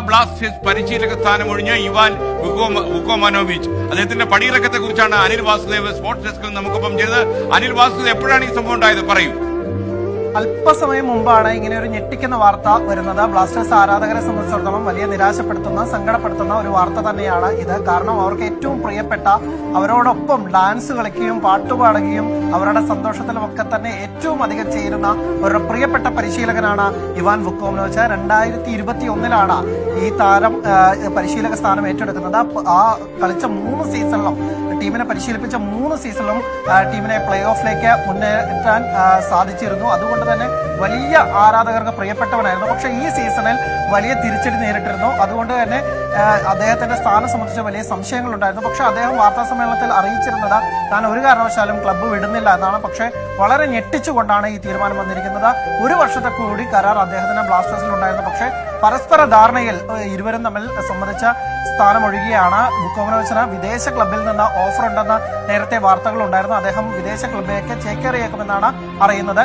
Blasters പരിശീലക സ്ഥാനം ഒഴിഞ്ഞ് ഇവാൻ വുക്കോമനോവിച്ച്. അദ്ദേഹത്തിന്റെ പടിയിറക്കത്തെ കുറിച്ചാണ് അനിൽ വാസുദേവ് സ്പോർട്സ് ഡെസ്കിൽ നമുക്കൊപ്പം ചെയ്തത്. അനിൽ വാസുദേവ്, എപ്പോഴാണ് ഈ സംഭവം ഉണ്ടായത്? പറയൂ. അല്പസമയം മുമ്പാണ് ഇങ്ങനെ ഒരു ഞെട്ടിക്കുന്ന വാർത്ത വരുന്നത്. ബ്ലാസ്റ്റേഴ്സ് ആരാധകരെ സംബന്ധിച്ചിടത്തോളം വലിയ നിരാശപ്പെടുത്തുന്ന, സങ്കടപ്പെടുത്തുന്ന ഒരു വാർത്ത തന്നെയാണ് ഇത്. കാരണം അവർക്ക് ഏറ്റവും പ്രിയപ്പെട്ട, അവരോടൊപ്പം ഡാൻസ് കളിക്കുകയും പാട്ടുപാടുകയും അവരുടെ സന്തോഷത്തിലുമൊക്കെ തന്നെ ഏറ്റവും അധികം ചേരുന്ന അവരുടെ പ്രിയപ്പെട്ട പരിശീലകനാണ് ഇവാൻ വുക്കോമനോവിച്ച്. 2021 ഈ താരം പരിശീലക സ്ഥാനം ഏറ്റെടുക്കുന്നത്. ആ കളിച്ച 3 സീസണിലും, ടീമിനെ പരിശീലിപ്പിച്ച 3 സീസണിലും ടീമിനെ പ്ലേ ഓഫിലേക്ക് മുന്നേറ്റാൻ സാധിച്ചിരുന്നു. അതുകൊണ്ട് തന്നെ വലിയ ആരാധകർക്ക് പ്രിയപ്പെട്ടവനായിരുന്നു. പക്ഷേ ഈ സീസണിൽ വലിയ തിരിച്ചടി നേരിട്ടിരുന്നു. അതുകൊണ്ട് തന്നെ അദ്ദേഹത്തിന്റെ സ്ഥാനം സംബന്ധിച്ച് വലിയ സംശയങ്ങളുണ്ടായിരുന്നു. പക്ഷെ അദ്ദേഹം വാർത്താ സമ്മേളനത്തിൽ അറിയിച്ചിരുന്നത് താൻ ഒരു കാരണവശാലും ക്ലബ്ബ് വിടുന്നില്ല എന്നാണ്. പക്ഷേ വളരെ ഞെട്ടിച്ചുകൊണ്ടാണ് ഈ തീരുമാനം വന്നിരിക്കുന്നത്. 1 വർഷത്തെ കൂടി കരാർ അദ്ദേഹത്തിന് ബ്ലാസ്റ്റേഴ്സിൽ ഉണ്ടായിരുന്നു. പക്ഷേ പരസ്പര ധാരണയിൽ ഇരുവരും തമ്മിൽ സംബന്ധിച്ച സ്ഥാനം ഒഴികെയാണ്. വുക്കോമനോവിച്ചിന് വിദേശ ക്ലബ്ബിൽ നിന്ന് ഓഫർ ഉണ്ടെന്ന് നേരത്തെ വാർത്തകൾ ഉണ്ടായിരുന്നു. അദ്ദേഹം വിദേശ ക്ലബ്ബിലേക്ക് ചേക്കേറിയേക്കുമെന്നാണ് അറിയുന്നത്.